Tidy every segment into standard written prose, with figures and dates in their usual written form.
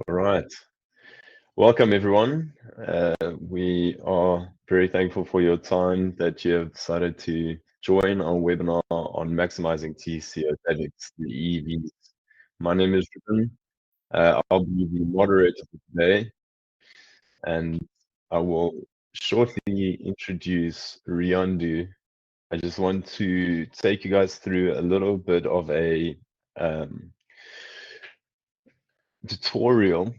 All right. Welcome, everyone. We are very thankful for your time that you have decided to join our webinar on maximizing TCO Savings, the EVs. My name is Ruben. I'll be the moderator for today, and I will shortly introduce Reando. I just want to take you guys through a little bit of a tutorial.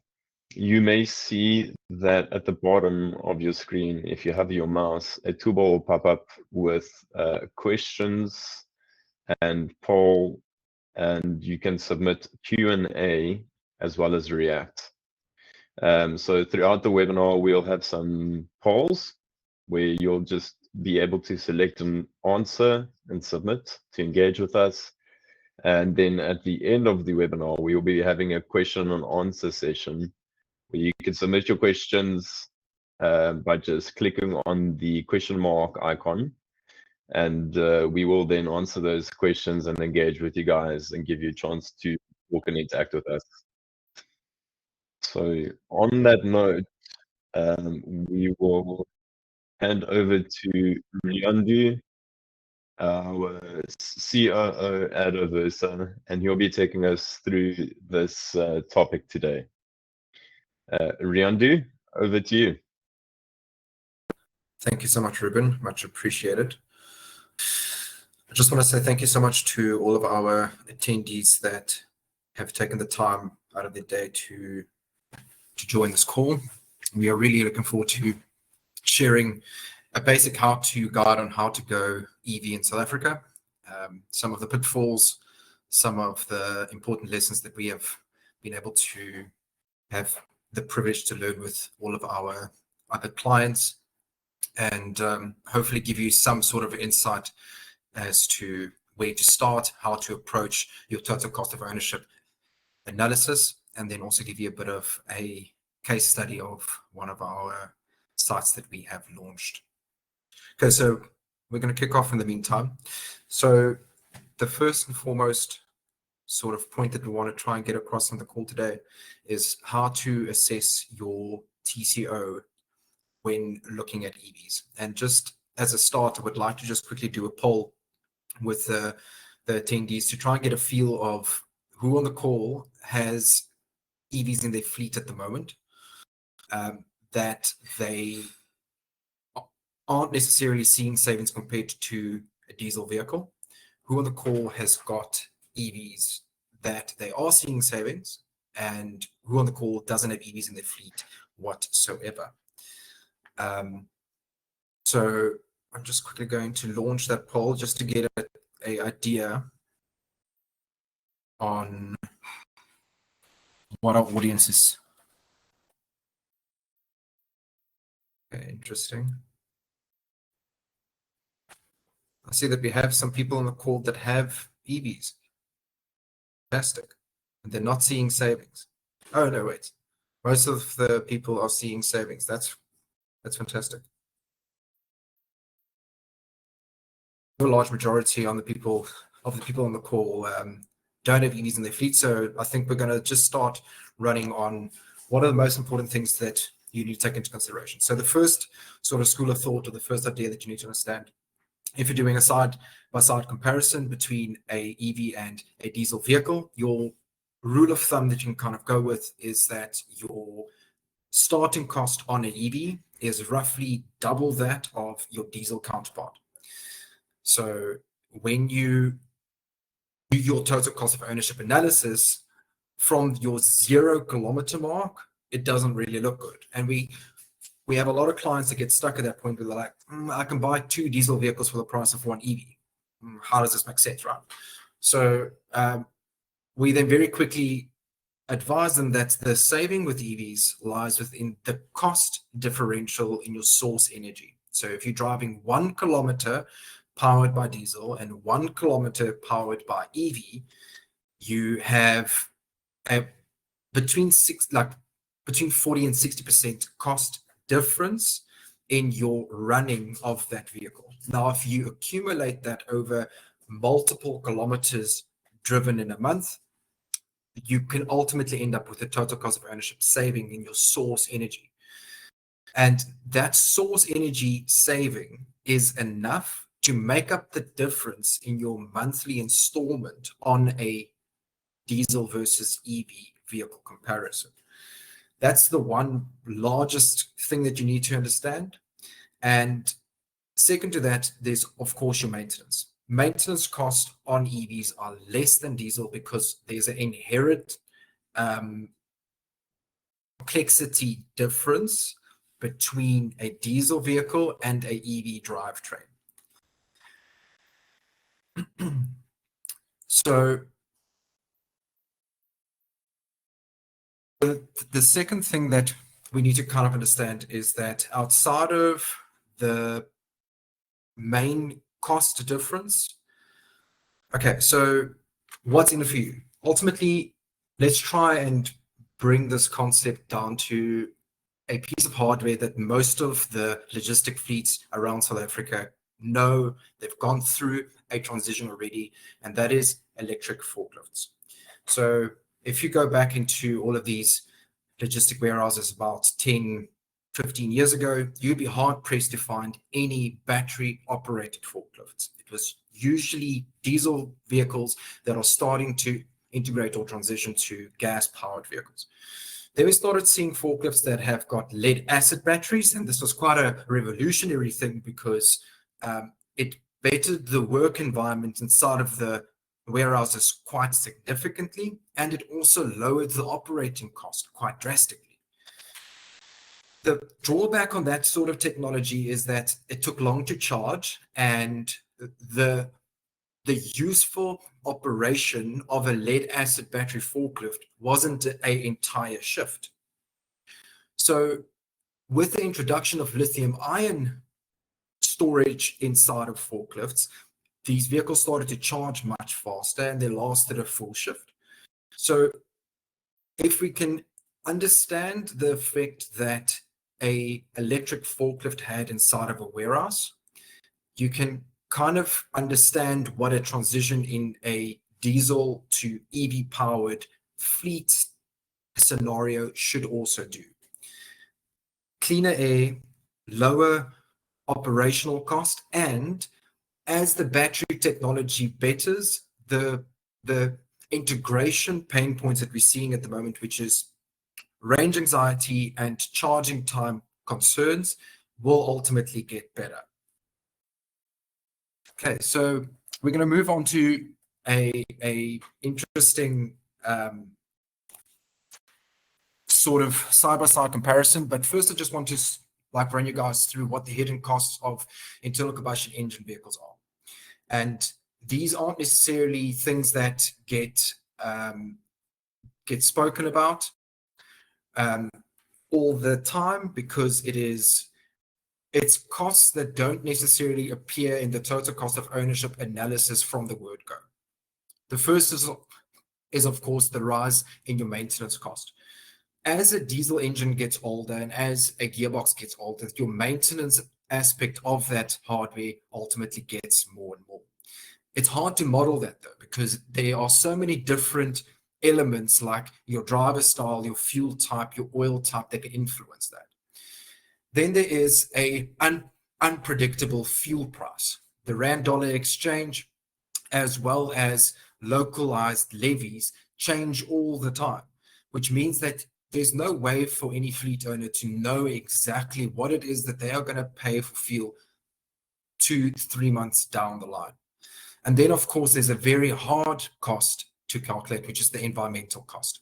You may see that at the bottom of your screen, if you have your mouse, a toolbar will pop up with questions and poll, and you can submit Q&A as well as react. So throughout the webinar, we'll have some polls where you'll just be able to select an answer and submit to engage with us. And then at the end of the webinar, we will be having a question and answer session where you can submit your questions by just clicking on the question mark icon. And we will then answer those questions and engage with you guys and give you a chance to walk and interact with us. So on that note, we will hand over to Reando, our COO at Aeversa, and he'll be taking us through this topic today. Reando, over to you. Thank you so much, Ruben. Much appreciated. I just want to say thank you so much to all of our attendees that have taken the time out of their day to join this call. We are really looking forward to sharing a basic how-to guide on how to go EV in South Africa, some of the pitfalls, some of the important lessons that we have been able to have the privilege to learn with all of our other clients, and hopefully give you some sort of insight as to where to start, how to approach your total cost of ownership analysis, and then also give you a bit of a case study of one of our sites that we have launched. Okay, so we're going to kick off in the meantime. So the first and foremost sort of point that we want to try and get across on the call today is how to assess your TCO when looking at EVs. And just as a start, I would like to just quickly do a poll with the attendees to try and get a feel of who on the call has EVs in their fleet at the moment, that they aren't necessarily seeing savings compared to a diesel vehicle. Who on the call has got EVs that they are seeing savings, and who on the call doesn't have EVs in their fleet whatsoever. So I'm just quickly going to launch that poll just to get an idea on what our audience is. Okay, interesting. I see that we have some people on the call that have EVs. Fantastic. And they're not seeing savings. Oh, no, wait. Most of the people are seeing savings. That's fantastic. A large majority on the people on the call don't have EVs in their fleet. So I think we're going to just start running on what are the most important things that you need to take into consideration. So the first sort of school of thought, or the first idea that you need to understand, if you're doing a side-by-side comparison between a EV and a diesel vehicle, your rule of thumb that you can kind of go with is that your starting cost on an EV is roughly double that of your diesel counterpart. So when you do your total cost of ownership analysis from your 0 kilometer mark, it doesn't really look good. And we have a lot of clients that get stuck at that point where they're like, I can buy 2 diesel vehicles for the price of 1 EV. How does this make sense, right? So we then very quickly advise them that the saving with EVs lies within the cost differential in your source energy. So if you're driving 1 kilometer powered by diesel and 1 kilometer powered by EV, you have between 40 and 60% cost difference in your running of that vehicle. Now, if you accumulate that over multiple kilometers driven in a month, you can ultimately end up with a total cost of ownership saving in your source energy. And that source energy saving is enough to make up the difference in your monthly installment on a diesel versus EV vehicle comparison. That's the one largest thing that you need to understand. And second to that, there's of course your maintenance. Maintenance costs on EVs are less than diesel because there's an inherent complexity difference between a diesel vehicle and a EV drivetrain. So the second thing that we need to kind of understand is that outside of the main cost difference, okay, so what's in it for you? Ultimately, let's try and bring this concept down to a piece of hardware that most of the logistic fleets around South Africa know. They've gone through a transition already, and that is electric forklifts. So if you go back into all of these logistic warehouses about 10, 15 years ago, you'd be hard pressed to find any battery operated forklifts. It was usually diesel vehicles that are starting to integrate or transition to gas powered vehicles. Then we started seeing forklifts that have got lead acid batteries, and this was quite a revolutionary thing because it bettered the work environment inside of the warehouses quite significantly, and it also lowered the operating cost quite drastically. The drawback on that sort of technology is that it took long to charge, and the useful operation of a lead acid battery forklift wasn't an entire shift. So with the introduction of lithium ion storage inside of forklifts, these vehicles started to charge much faster and they lasted a full shift. So if we can understand the effect that a electric forklift had inside of a warehouse, you can kind of understand what a transition in a diesel to EV powered fleet scenario should also do. Cleaner air, lower operational cost, and as the battery technology betters, the integration pain points that we're seeing at the moment, which is range anxiety and charging time concerns, will ultimately get better. Okay, so we're going to move on to a interesting sort of side-by-side comparison. But first, I just want to run you guys through what the hidden costs of internal combustion engine vehicles are. And these aren't necessarily things that get spoken about all the time, because it's costs that don't necessarily appear in the total cost of ownership analysis from the word go. The first is of course the rise in your maintenance cost. As a diesel engine gets older and as a gearbox gets older, your maintenance aspect of that hardware ultimately gets more and more. It's hard to model that though, because there are so many different elements like your driver style, your fuel type, your oil type that can influence that. Then there is a unpredictable fuel price. The rand-dollar exchange, as well as localized levies, change all the time, which means that there's no way for any fleet owner to know exactly what it is that they are going to pay for fuel 2-3 months down the line. And then, of course, there's a very hard cost to calculate, which is the environmental cost.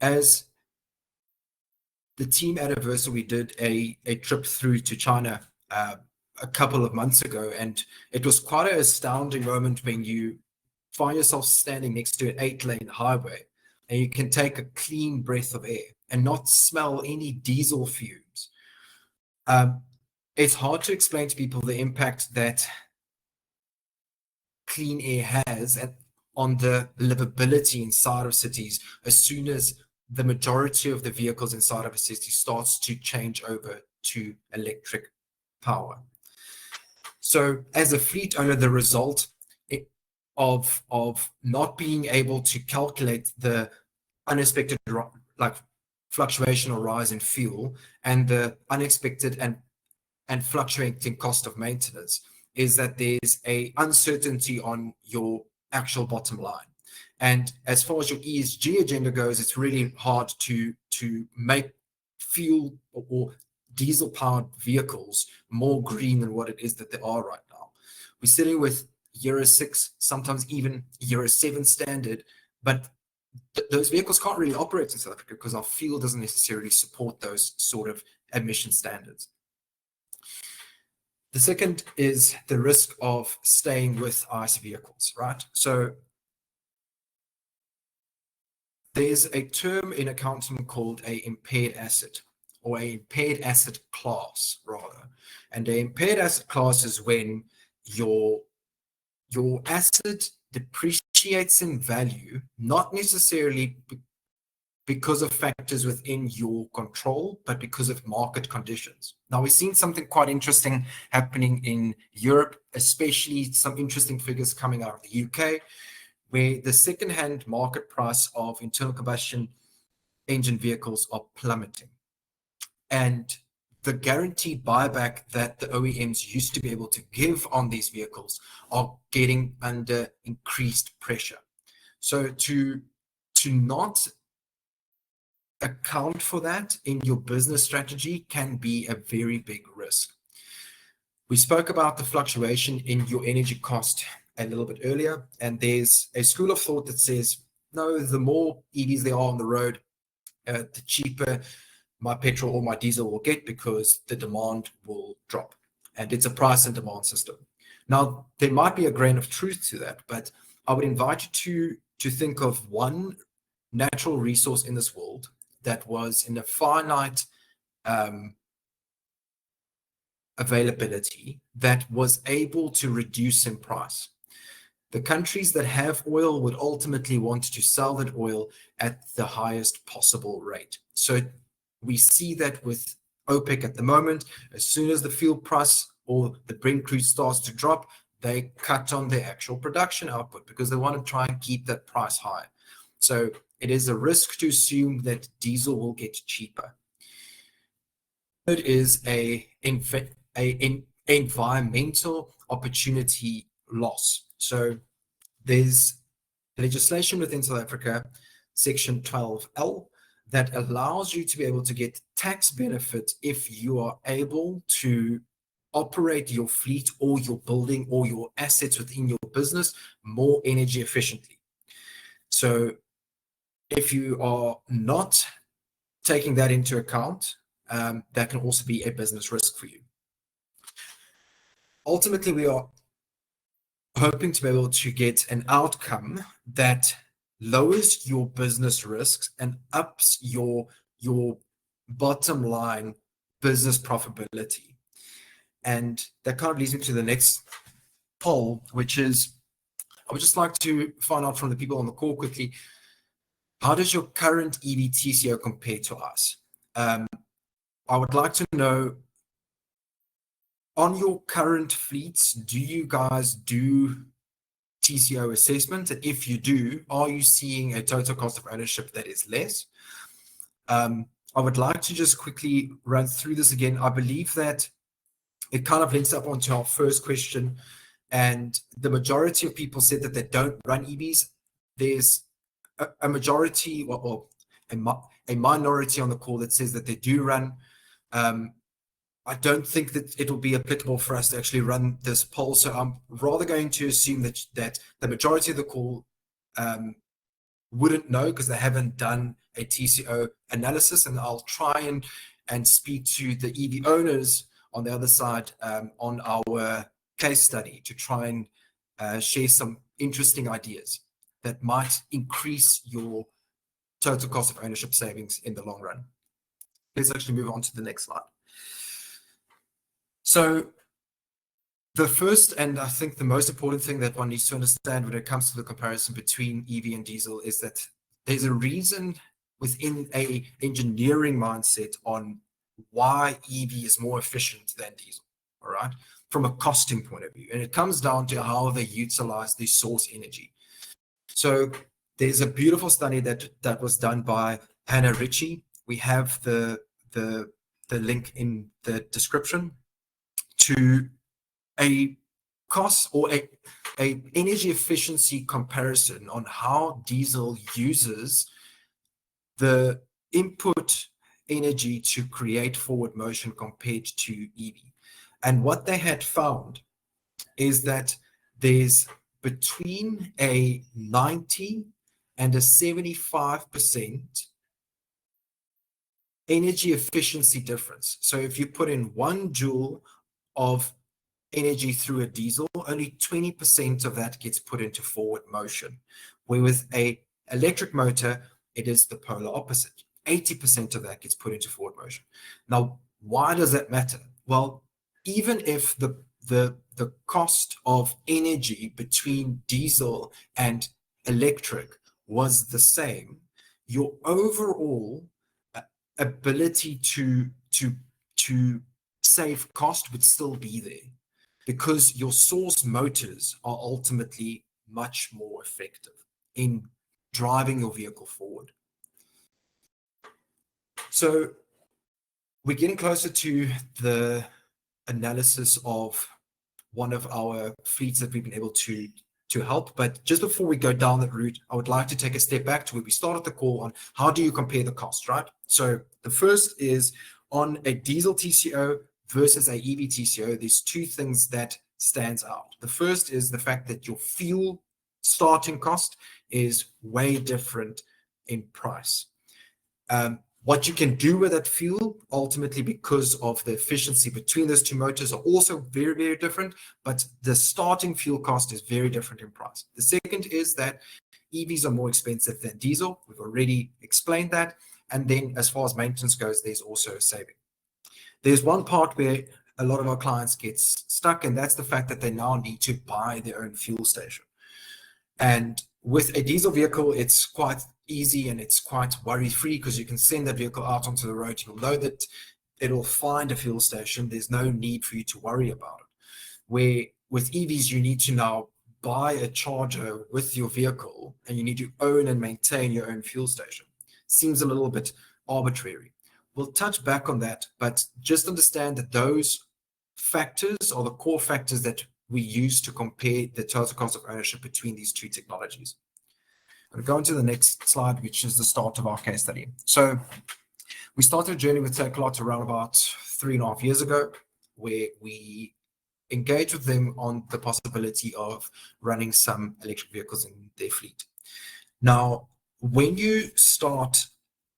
As the team at Aeversa, we did a trip through to China a couple of months ago, and it was quite an astounding moment when you find yourself standing next to an 8-lane highway and you can take a clean breath of air and not smell any diesel fumes. It's hard to explain to people the impact that clean air has on the livability inside of cities as soon as the majority of the vehicles inside of a city starts to change over to electric power. So as a fleet owner, the result of not being able to calculate the unexpected like fluctuation or rise in fuel and the unexpected and fluctuating cost of maintenance is that there's a uncertainty on your actual bottom line. And as far as your ESG agenda goes, it's really hard to make fuel or diesel powered vehicles more green than what it is that they are right now. We're sitting with Euro 6, sometimes even Euro 7 standard, but those vehicles can't really operate in South Africa because our fuel doesn't necessarily support those sort of emission standards. The second is the risk of staying with ICE vehicles, right? So there's a term in accounting called a impaired asset, or a impaired asset class rather. And the impaired asset class is when your asset depreciates in value, not necessarily because of factors within your control, but because of market conditions. Now, we've seen something quite interesting happening in Europe, especially some interesting figures coming out of the UK, where the second-hand market price of internal combustion engine vehicles are plummeting. And the guaranteed buyback that the OEMs used to be able to give on these vehicles are getting under increased pressure. So to not account for that in your business strategy can be a very big risk. We spoke about the fluctuation in your energy cost a little bit earlier, and there's a school of thought that says, no, the more EVs there are on the road, the cheaper my petrol or my diesel will get because the demand will drop. And it's a price and demand system. Now, there might be a grain of truth to that, but I would invite you to think of one natural resource in this world that was in a finite availability that was able to reduce in price. The countries that have oil would ultimately want to sell that oil at the highest possible rate. So we see that with OPEC at the moment. As soon as the fuel price or the Brent crude starts to drop, they cut on their actual production output because they want to try and keep that price high. So it is a risk to assume that diesel will get cheaper. Third is an environmental opportunity loss. So there's legislation within South Africa, Section 12L, that allows you to be able to get tax benefits if you are able to operate your fleet or your building or your assets within your business more energy efficiently. So if you are not taking that into account, that can also be a business risk for you. Ultimately, we are hoping to be able to get an outcome that lowers your business risks and ups your bottom line business profitability. And that kind of leads me to the next poll, which is, I would just like to find out from the people on the call quickly, how does your current EV TCO compare to us? I would like to know, on your current fleets, do you guys do TCO assessment? And if you do, are you seeing a total cost of ownership that is less? I would like to just quickly run through this again. I believe that it kind of links up onto our first question, and the majority of people said that they don't run EVs. There's a majority, or a minority on the call that says that they do run. I don't think that it will be applicable for us to actually run this poll, so I'm rather going to assume that the majority of the call wouldn't know because they haven't done a TCO analysis, and I'll try and speak to the EV owners on the other side on our case study to try and share some interesting ideas that might increase your total cost of ownership savings in the long run. Let's actually move on to the next slide. So the first, and I think the most important thing that one needs to understand when it comes to the comparison between EV and diesel is that there's a reason within a engineering mindset on why EV is more efficient than diesel, all right? from a costing point of view. And it comes down to how they utilize the source energy. So there's a beautiful study that was done by Hannah Ritchie. We have the link in the description to a cost or a energy efficiency comparison on how diesel uses the input energy to create forward motion compared to EV. And what they had found is that there's between a 90 and a 75% energy efficiency difference. So if you put in 1 joule of energy through a diesel, only 20% of that gets put into forward motion. Where with a electric motor, it is the polar opposite. 80% of that gets put into forward motion. Now, why does that matter? Well, even if the cost of energy between diesel and electric was the same, your overall ability to save cost would still be there, because your source motors are ultimately much more effective in driving your vehicle forward. So we're getting closer to the analysis of one of our fleets that we've been able to help. But just before we go down that route, I would like to take a step back to where we started the call on how do you compare the cost, right? So the first is on a diesel TCO versus a EV TCO, there's two things that stands out. The first is the fact that your fuel starting cost is way different in price. What you can do with that fuel, ultimately, because of the efficiency between those two motors, are also very, very different, but the starting fuel cost is very different in price. The second is that EVs are more expensive than diesel. We've already explained that. And then as far as maintenance goes, there's also a saving. There's one part where a lot of our clients get stuck, and that's the fact that they now need to buy their own fuel station. And with a diesel vehicle, it's quite easy and it's quite worry-free, because you can send that vehicle out onto the road. You'll know that it'll find a fuel station. There's no need for you to worry about it. Where with EVs, you need to now buy a charger with your vehicle, and you need to own and maintain your own fuel station. Seems a little bit arbitrary. We'll touch back on that, but just understand that those factors are the core factors that we use to compare the total cost of ownership between these two technologies. I'm going to the next slide, which is the start of our case study. So we started a journey with Takealot around about 3.5 years ago, where we engaged with them on the possibility of running some electric vehicles in their fleet. Now, when you start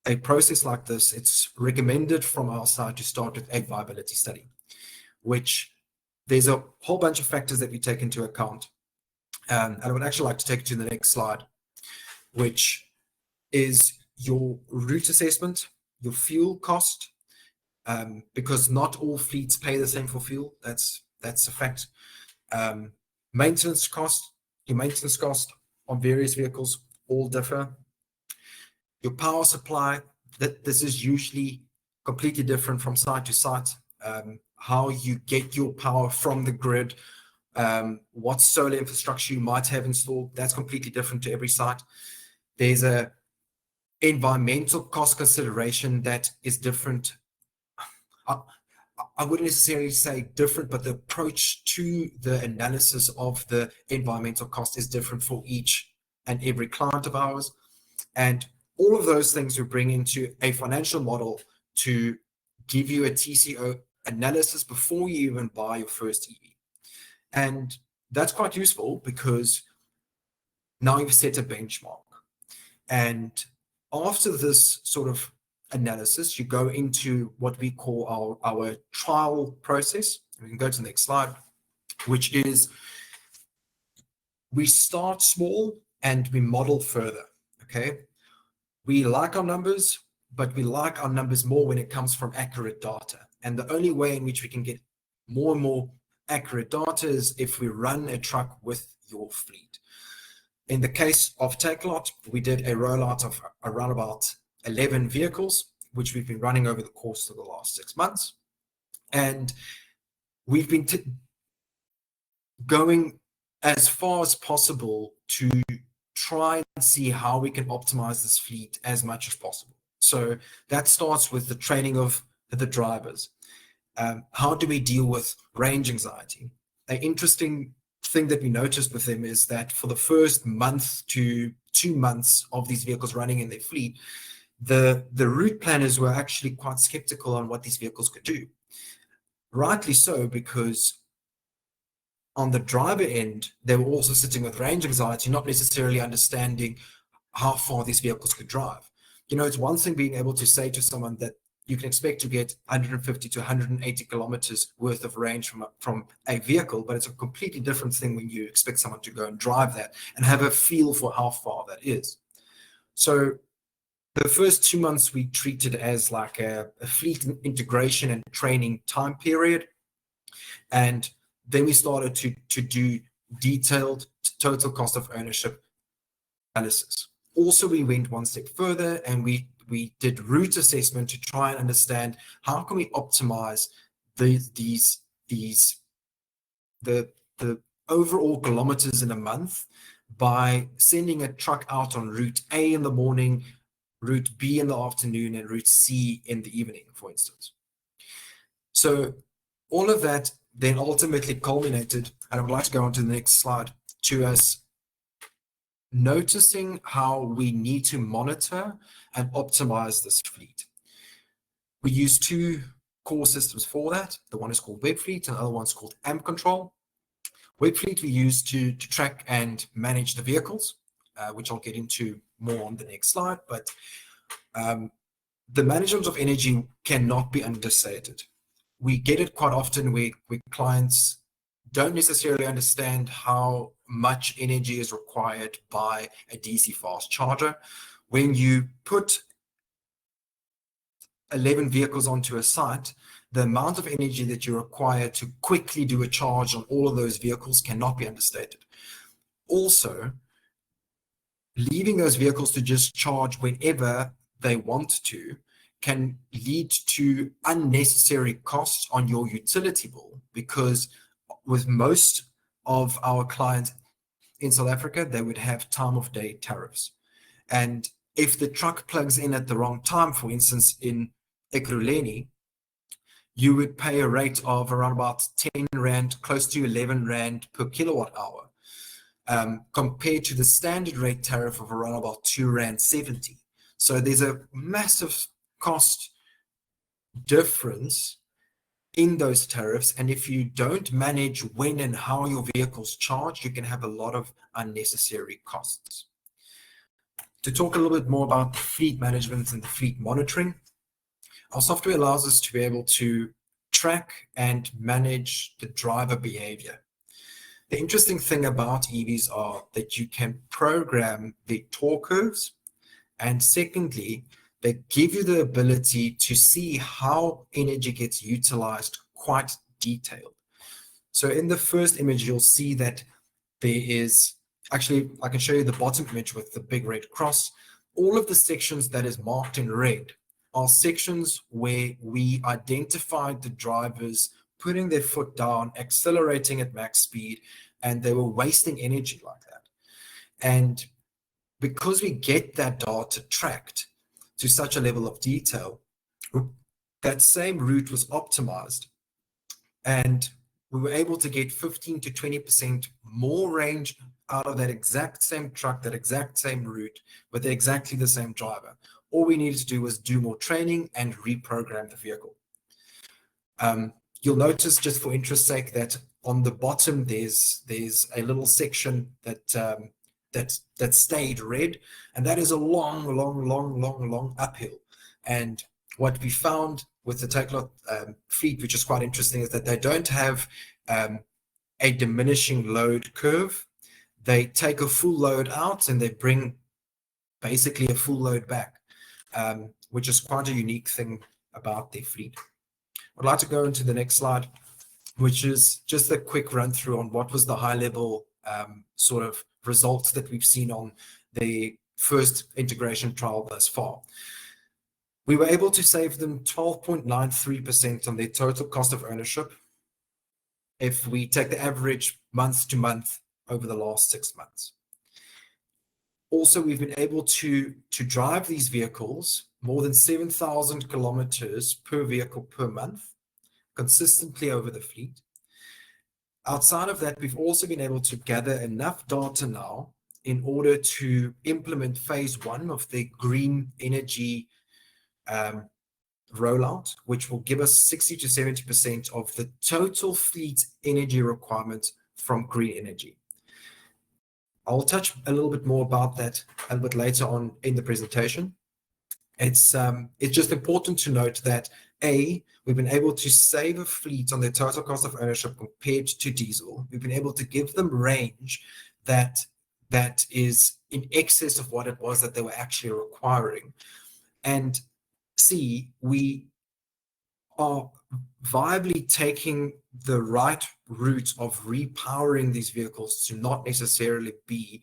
a process like this, it's recommended from our side to start with a viability study, which there's a whole bunch of factors that we take into account. And I would actually like to take you to the next slide, which is your route assessment, your fuel cost, because not all fleets pay the same for fuel. That's a fact. Maintenance cost, your maintenance cost on various vehicles all differ. Your power supply, this is usually completely different from site to site. How you get your power from the grid, what solar infrastructure you might have installed, that's completely different to every site. There's a environmental cost consideration that is different. I wouldn't necessarily say different, but the approach to the analysis of the environmental cost is different for each and every client of ours. And all of those things we bring into a financial model to give you a TCO analysis before you even buy your first EV. And that's quite useful, because now you've set a benchmark. And after this sort of analysis, you go into what we call our trial process. We can go to the next slide, which is we start small and we model further, okay? We like our numbers, but we like our numbers more when it comes from accurate data. And the only way in which we can get more and more accurate data is if we run a truck with your fleet. In the case of Takealot, we did a rollout of around about 11 vehicles, which we've been running over the course of the last 6 months. And we've been going as far as possible to try and see how we can optimize this fleet as much as possible. So that starts with the training of the drivers. How do we deal with range anxiety? An interesting thing that we noticed with them is that for the first month to 2 months of these vehicles running in their fleet, the route planners were actually quite skeptical on what these vehicles could do. Rightly so, because on the driver end, they were also sitting with range anxiety, not necessarily understanding how far these vehicles could drive. You know, it's one thing being able to say to someone that you can expect to get 150 to 180 kilometers worth of range from a vehicle, but it's a completely different thing when you expect someone to go and drive that and have a feel for how far that is. So the first 2 months we treated as like a fleet integration and training time period. And then we started to do detailed total cost of ownership analysis. Also, we went one step further and we did route assessment to try and understand how can we optimize the overall kilometers in a month by sending a truck out on route A in the morning, route B in the afternoon, and route C in the evening, for instance. So all of that then ultimately culminated, and I would like to go on to the next slide, to us noticing how we need to monitor and optimize this fleet. We use 2 core systems for that. The one is called WebFleet and the other one's called AMP Control. WebFleet we use to track and manage the vehicles, which I'll get into more on the next slide, but the management of energy cannot be understated. We get it quite often where clients don't necessarily understand how much energy is required by a DC fast charger. When you put 11 vehicles onto a site, the amount of energy that you require to quickly do a charge on all of those vehicles cannot be understated. Also, leaving those vehicles to just charge whenever they want to can lead to unnecessary costs on your utility bill, because with most of our clients in South Africa, they would have time of day tariffs. And if the truck plugs in at the wrong time, for instance, in Ekurhuleni, you would pay a rate of around about 10 Rand, close to 11 Rand per kilowatt hour, compared to the standard rate tariff of around about 2.70 Rand. So there's a massive cost difference in those tariffs, and if you don't manage when and how your vehicles charge, you can have a lot of unnecessary costs. To talk a little bit more about fleet management and the fleet monitoring, our software allows us to be able to track and manage the driver behavior. The interesting thing about EVs are that you can program the torque curves, and secondly, they give you the ability to see how energy gets utilized quite detailed. So in the first image, you'll see that there is, actually, I can show you the bottom image with the big red cross. All of the sections that is marked in red are sections where we identified the drivers putting their foot down, accelerating at max speed, and they were wasting energy like that. And because we get that data tracked to such a level of detail, that same route was optimized, and we were able to get 15 to 20% more range out of that exact same truck, that exact same route, with exactly the same driver. All we needed to do was do more training and reprogram the vehicle. You'll notice, just for interest's sake, that on the bottom there's a little section that stayed red, and that is a long uphill. And what we found with the Takealot fleet, which is quite interesting, is that they don't have a diminishing load curve. They take a full load out and they bring basically a full load back, which is quite a unique thing about their fleet. I'd like to go into the next slide, which is just a quick run through on what was the high level sort of results that we've seen on the first integration trial thus far. We were able to save them 12.93% on their total cost of ownership, if we take the average month to month over the last 6 months. Also, we've been able to drive these vehicles more than 7,000 kilometers per vehicle per month, consistently over the fleet. Outside of that, we've also been able to gather enough data now in order to implement phase 1 of the green energy rollout, which will give us 60 to 70% of the total fleet energy requirement from green energy. I'll touch a little bit more about that a little bit later on in the presentation. It's just important to note that we've been able to save a fleet on their total cost of ownership compared to diesel. We've been able to give them range that is in excess of what it was that they were actually requiring. And C, we are viably taking the right route of repowering these vehicles to not necessarily be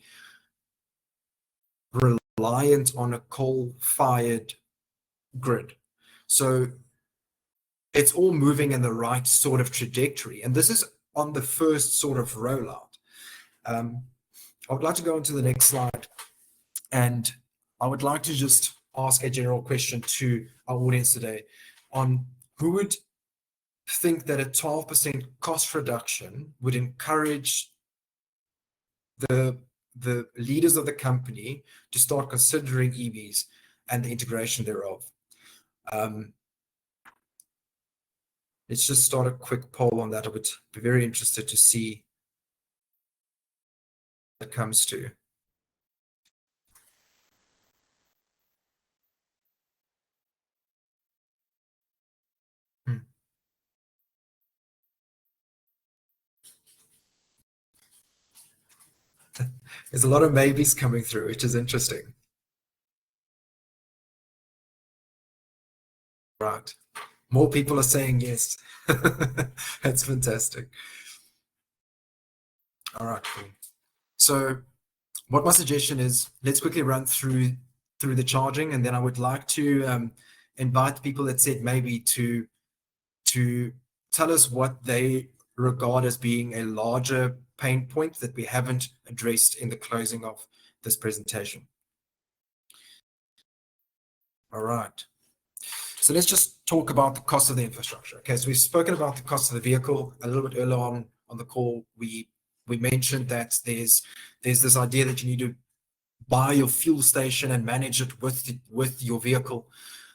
reliant on a coal-fired grid. So it's all moving in the right sort of trajectory. And this is on the first sort of rollout. I would like to go on to the next slide. And I would like to just ask a general question to our audience today on who would think that a 12% cost reduction would encourage the leaders of the company to start considering EVs and the integration thereof. Let's just start a quick poll on that. I would be very interested to see what it comes to. There's a lot of maybes coming through, which is interesting. Right. More people are saying yes. That's fantastic. All right, cool. So what my suggestion is, let's quickly run through the charging, and then I would like to invite people that said maybe to tell us what they regard as being a larger pain point that we haven't addressed in the closing of this presentation. All right. So let's just talk about the cost of the infrastructure. Okay, so we've spoken about the cost of the vehicle a little bit earlier on the call. We mentioned that there's this idea that you need to buy your fuel station and manage it with your vehicle.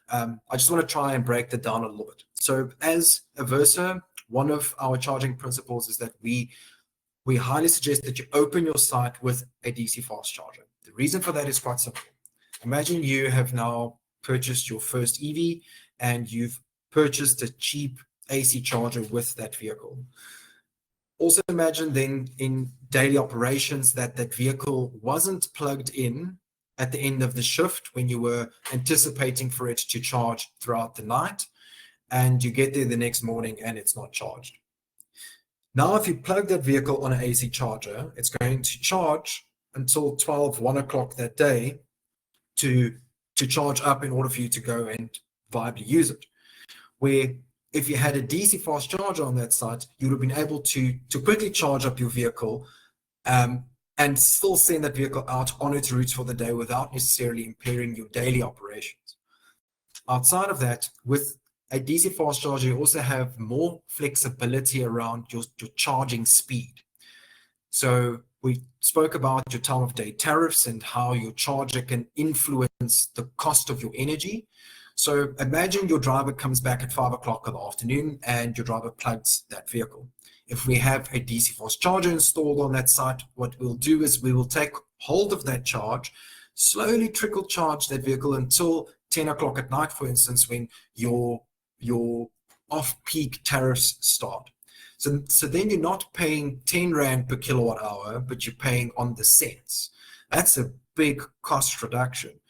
I just want to try and break that down a little bit. So as Aeversa, one of our charging principles is that we highly suggest that you open your site with a DC fast charger. The reason for that is quite simple. Imagine you have now purchased your first EV and you've purchased a cheap AC charger with that vehicle. Also imagine then in daily operations that vehicle wasn't plugged in at the end of the shift when you were anticipating for it to charge throughout the night, and you get there the next morning and it's not charged. Now, if you plug that vehicle on an AC charger, it's going to charge until 1 o'clock that day to charge up in order for you to go and viably use it. Where if you had a DC fast charger on that site, you would have been able to quickly charge up your vehicle and still send that vehicle out on its route for the day without necessarily impairing your daily operations. Outside of that, with a DC fast charger, you also have more flexibility around your charging speed. So we spoke about your time of day tariffs and how your charger can influence the cost of your energy. So imagine your driver comes back at 5 o'clock in the afternoon and your driver plugs that vehicle. If we have a DC fast charger installed on that site, what we'll do is we will take hold of that charge, slowly trickle charge that vehicle until 10 o'clock at night, for instance, when your off-peak tariffs start. So then you're not paying 10 Rand per kilowatt hour, but you're paying on the cents. That's a big cost reduction.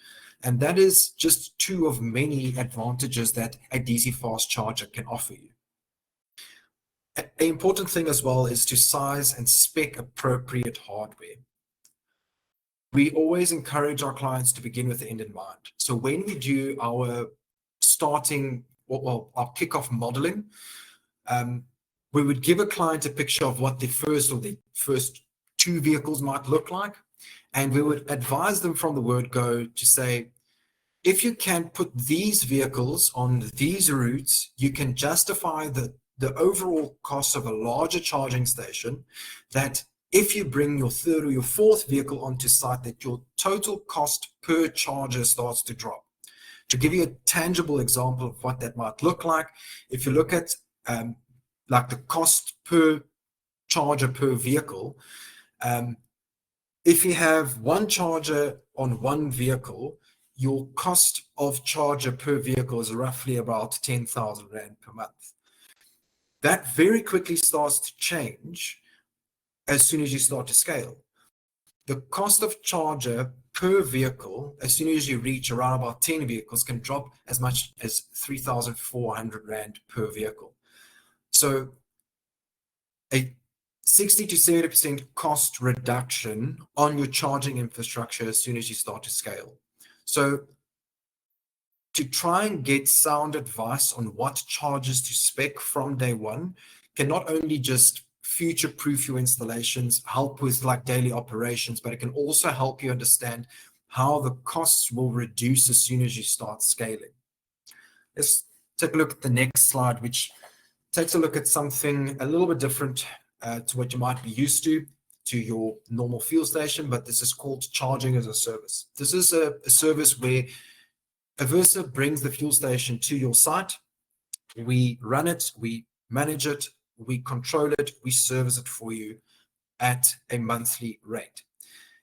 And that is just two of many advantages that a DC fast charger can offer you. An important thing as well is to size and spec appropriate hardware. We always encourage our clients to begin with the end in mind. So when we do our our kickoff modeling, we would give a client a picture of what the first two vehicles might look like, and we would advise them from the word go to say, if you can put these vehicles on these routes, you can justify the overall cost of a larger charging station, that if you bring your third or your fourth vehicle onto site, that your total cost per charger starts to drop. To give you a tangible example of what that might look like, if you look at like the cost per charger per vehicle, if you have one charger on one vehicle, your cost of charger per vehicle is roughly about 10,000 Rand per month. That very quickly starts to change as soon as you start to scale. The cost of charger per vehicle, as soon as you reach around about 10 vehicles, can drop as much as 3,400 Rand per vehicle. So a 60 to 70% cost reduction on your charging infrastructure as soon as you start to scale. So to try and get sound advice on what chargers to spec from day one can not only just future-proof your installations, help with like daily operations, but it can also help you understand how the costs will reduce as soon as you start scaling. Let's take a look at the next slide, which takes a look at something a little bit different to what you might be used to your normal fuel station, but this is called charging as a service. This is a service where Aeversa brings the fuel station to your site. We run it, we manage it, we control it, we service it for you at a monthly rate.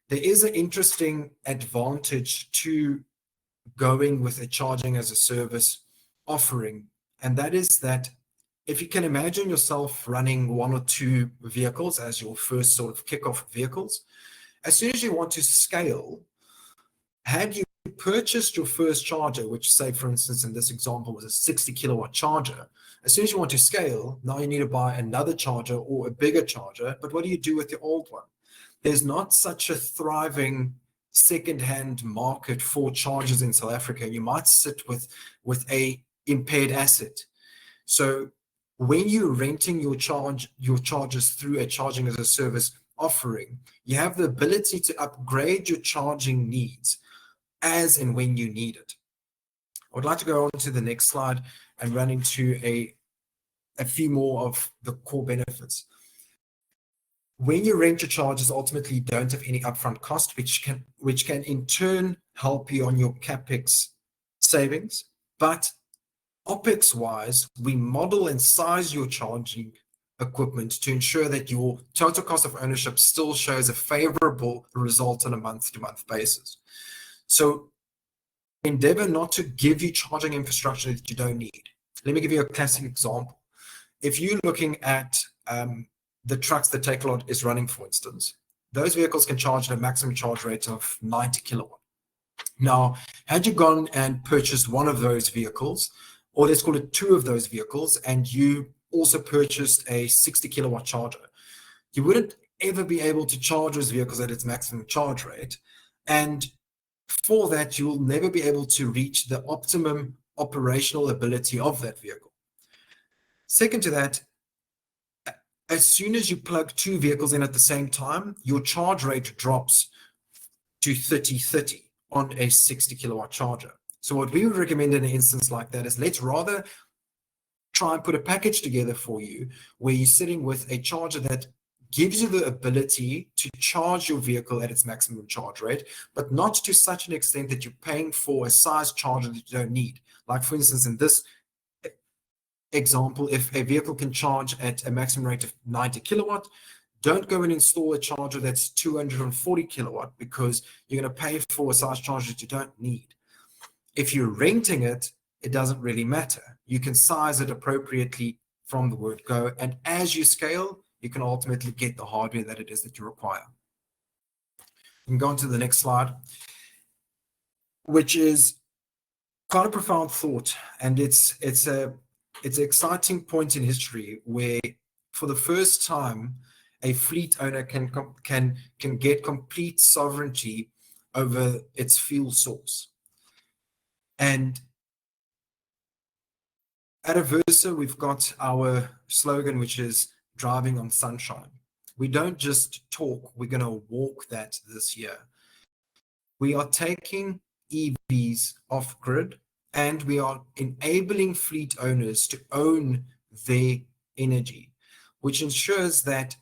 There is an interesting advantage to going with a charging as a service offering, and that is that if you can imagine yourself running one or two vehicles as your first sort of kickoff vehicles, as soon as you want to scale, had you purchased your first charger, which say for instance in this example was a 60 kilowatt charger, as soon as you want to scale, now you need to buy another charger or a bigger charger. But what do you do with the old one? There's not such a thriving second-hand market for chargers in South Africa. You might sit with a impaired asset. So when you're renting your chargers through a charging as a service offering, you have the ability to upgrade your charging needs as and when you need it. I would like to go on to the next slide and run into a few more of the core benefits. When you rent your chargers, ultimately you don't have any upfront cost, which can in turn help you on your CapEx savings. But OpEx wise, we model and size your charging equipment to ensure that your total cost of ownership still shows a favorable result on a month-to-month basis. So endeavor not to give you charging infrastructure that you don't need. Let me give you a classic example. If you're looking at the trucks that Takealot is running, for instance, those vehicles can charge at a maximum charge rate of 90 kilowatt. Now, had you gone and purchased one of those vehicles, or let's call it two of those vehicles, and you also purchased a 60 kilowatt charger, you wouldn't ever be able to charge those vehicles at its maximum charge rate. And for that, you will never be able to reach the optimum operational ability of that vehicle. Second to that, as soon as you plug two vehicles in at the same time, your charge rate drops to 30-30 on a 60 kilowatt charger. So what we would recommend in an instance like that is let's rather try and put a package together for you where you're sitting with a charger that gives you the ability to charge your vehicle at its maximum charge rate, but not to such an extent that you're paying for a size charger that you don't need. Like for instance, in this example, if a vehicle can charge at a maximum rate of 90 kilowatt, don't go and install a charger that's 240 kilowatt because you're going to pay for a size charger that you don't need. If you're renting it, it doesn't really matter. You can size it appropriately from the word go, and as you scale, you can ultimately get the hardware that it is that you require. You can go on to the next slide, which is quite a profound thought, and it's an exciting point in history where, for the first time, a fleet owner can get complete sovereignty over its fuel source. And At Aeversa, we've got our slogan, which is driving on sunshine. We don't just talk, we're going to walk that this year. We are taking EVs off grid, and we are enabling fleet owners to own their energy, which ensures that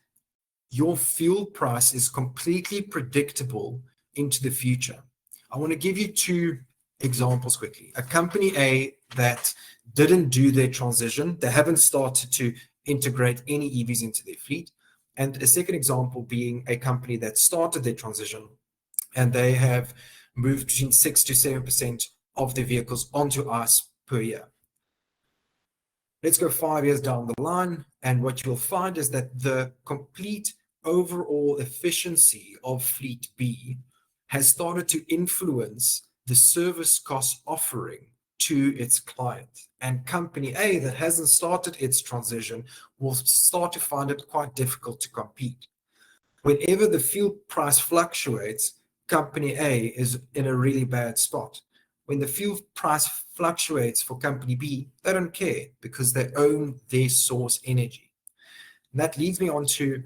your fuel price is completely predictable into the future. I want to give you two examples quickly. A company A that didn't do their transition, they haven't started to integrate any EVs into their fleet. And a second example being a company that started their transition and they have moved between 6 to 7% of their vehicles onto ICE per year. Let's go 5 years down the line, and what you'll find is that the complete overall efficiency of Fleet B has started to influence the service cost offering to its client. And company A that hasn't started its transition will start to find it quite difficult to compete. Whenever the fuel price fluctuates, company A is in a really bad spot. When the fuel price fluctuates for company B, they don't care because they own their source energy. And that leads me onto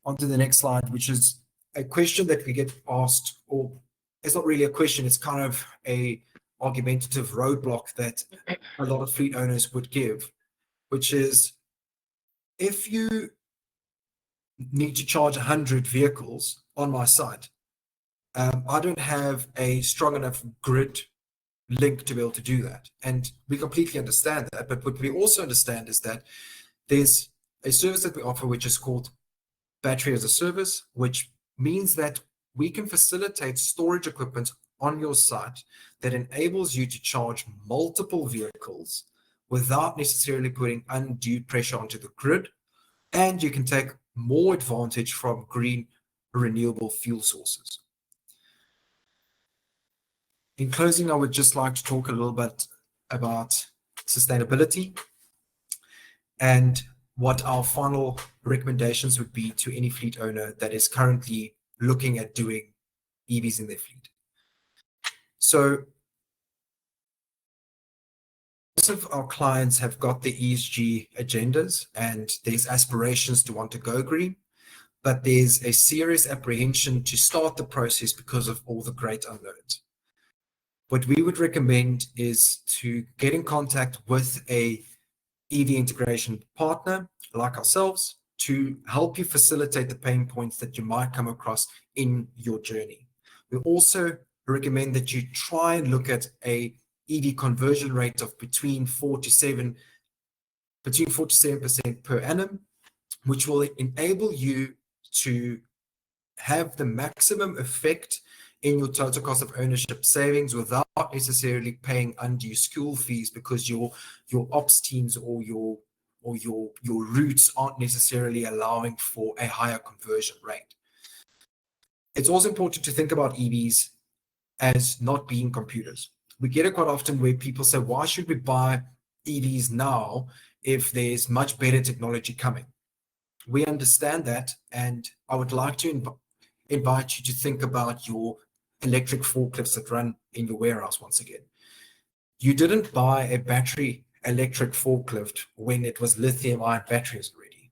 the next slide, which is a question that we get asked, or it's not really a question, it's kind of a argumentative roadblock that a lot of fleet owners would give, which is, if you need to charge 100 vehicles on my site, I don't have a strong enough grid link to be able to do that. And we completely understand that. But what we also understand is that there's a service that we offer, which is called Battery as a Service, which means that we can facilitate storage equipment on your site that enables you to charge multiple vehicles without necessarily putting undue pressure onto the grid. And you can take more advantage from green renewable fuel sources. In closing, I would just like to talk a little bit about sustainability and what our final recommendations would be to any fleet owner that is currently looking at doing EVs in their fleet. So most of our clients have got the ESG agendas and there's aspirations to want to go green, but there's a serious apprehension to start the process because of all the great unknowns. What we would recommend is to get in contact with a EV integration partner like ourselves to help you facilitate the pain points that you might come across in your journey. We also recommend that you try and look at a EV conversion rate of between 4 to 7% per annum, which will enable you to have the maximum effect in your total cost of ownership savings without necessarily paying undue school fees because your ops teams or your routes aren't necessarily allowing for a higher conversion rate. It's also important to think about EVs as not being computers. We get it quite often where people say, why should we buy EVs now if there's much better technology coming? We understand that, and I would like to invite you to think about your electric forklifts that run in your warehouse once again. You didn't buy a battery electric forklift when it was lithium-ion batteries already.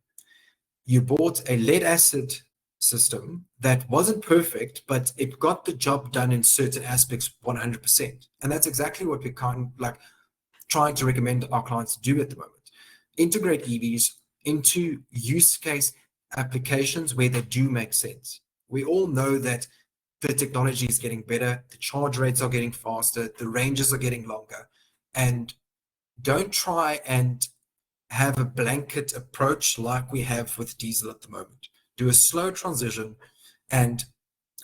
You bought a lead acid system that wasn't perfect, but it got the job done in certain aspects 100%. And that's exactly what we're kind of like trying to recommend our clients to do at the moment. Integrate EVs into use case applications where they do make sense. We all know that the technology is getting better, the charge rates are getting faster, the ranges are getting longer, and don't try and have a blanket approach like we have with diesel at the moment. Do a slow transition and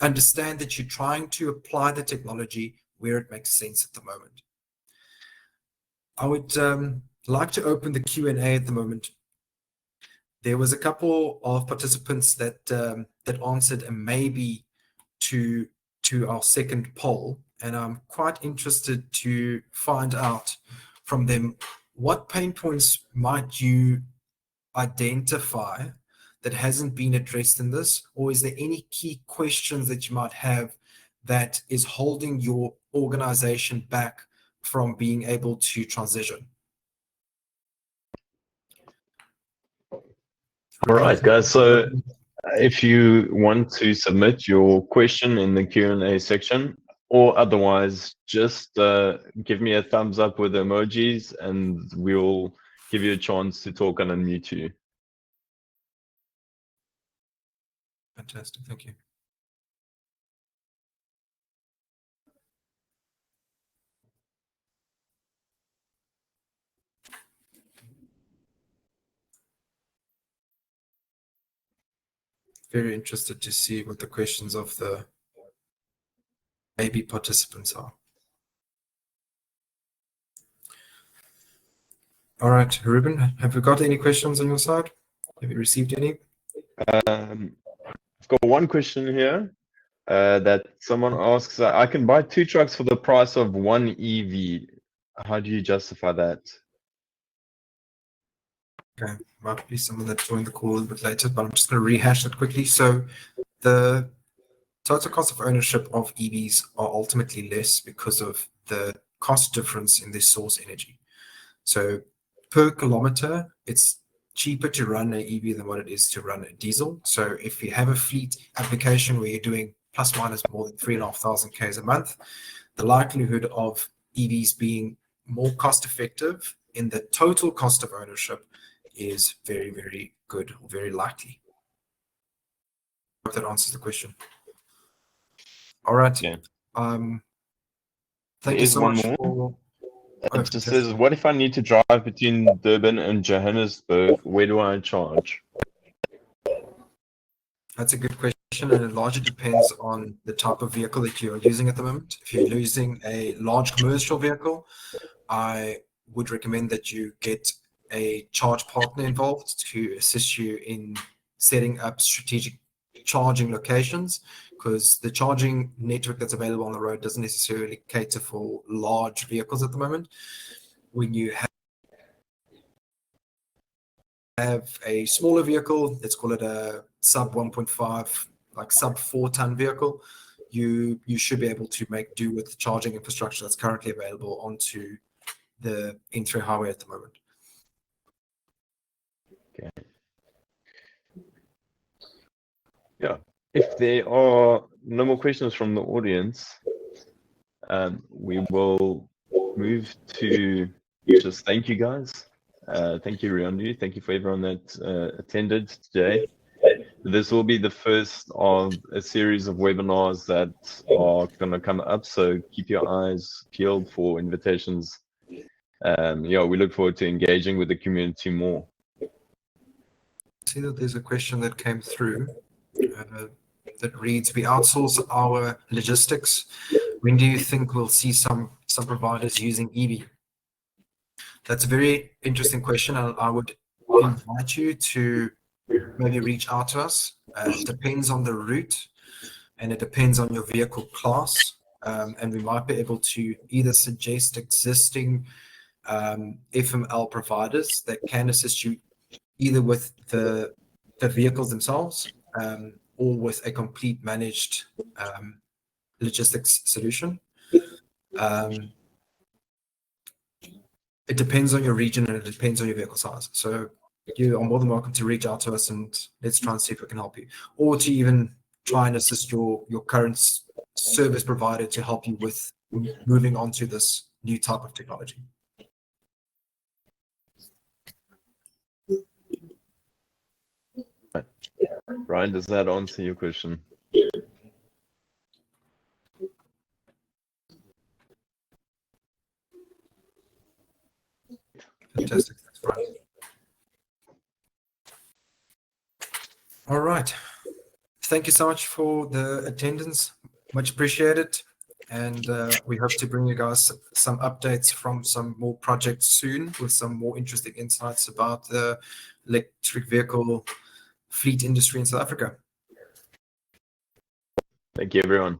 understand that you're trying to apply the technology where it makes sense at the moment. I would like to open the Q&A at the moment. There was a couple of participants that answered a maybe to our second poll, and I'm quite interested to find out from them what pain points might you identify that hasn't been addressed in this, or is there any key questions that you might have that is holding your organization back from being able to transition? All right, guys. So if you want to submit your question in the Q&A section, or otherwise, just give me a thumbs up with emojis, and we'll give you a chance to talk and unmute you. Fantastic, thank you. Very interested to see what the questions of the AB participants are. All right, Ruben, have you got any questions on your side? Have you received any? I've got one question here that someone asks. I can buy 2 trucks for the price of 1 EV. How do you justify that? Okay, might be someone that joined the call a little bit later, but I'm just going to rehash it quickly. So the total cost of ownership of EVs are ultimately less because of the cost difference in their source energy. So per kilometer, it's cheaper to run an EV than what it is to run a diesel. So if you have a fleet application where you're doing plus minus more than 3,500 Ks a month, the likelihood of EVs being more cost effective in the total cost of ownership is very, very good, or very likely. I hope that answers the question. All right. Yeah. Thank you so much for. It just says, what if I need to drive between Durban and Johannesburg? Where do I charge? That's a good question, and it largely depends on the type of vehicle that you're using at the moment. If you're using a large commercial vehicle, I would recommend that you get a charge partner involved to assist you in setting up strategic charging locations, because the charging network that's available on the road doesn't necessarily cater for large vehicles at the moment. When you have a smaller vehicle, let's call it a sub 1.5, like sub 4-ton vehicle, you should be able to make do with the charging infrastructure that's currently available onto the N3 highway at the moment. Okay. Yeah. If there are no more questions from the audience, we will move to just thank you guys. Thank you, Reando. Thank you for everyone that attended today. This will be the first of a series of webinars that are going to come up, so keep your eyes peeled for invitations. Yeah, we look forward to engaging with the community more. I see that there's a question that came through that reads, we outsource our logistics. When do you think we'll see some providers using EV? That's a very interesting question, and I would invite you to maybe reach out to us. It depends on the route, and it depends on your vehicle class, and we might be able to either suggest existing FML providers that can assist you either with the vehicles themselves or with a complete managed logistics solution. It depends on your region, and it depends on your vehicle size. So you are more than welcome to reach out to us, and let's try and see if we can help you, or to even try and assist your current service provider to help you with moving on to this new type of technology. Ryan, does that answer your question? Fantastic. That's right. All right. Thank you so much for the attendance. Much appreciated. And we hope to bring you guys some updates from some more projects soon, with some more interesting insights about the electric vehicle fleet industry in South Africa. Thank you, everyone.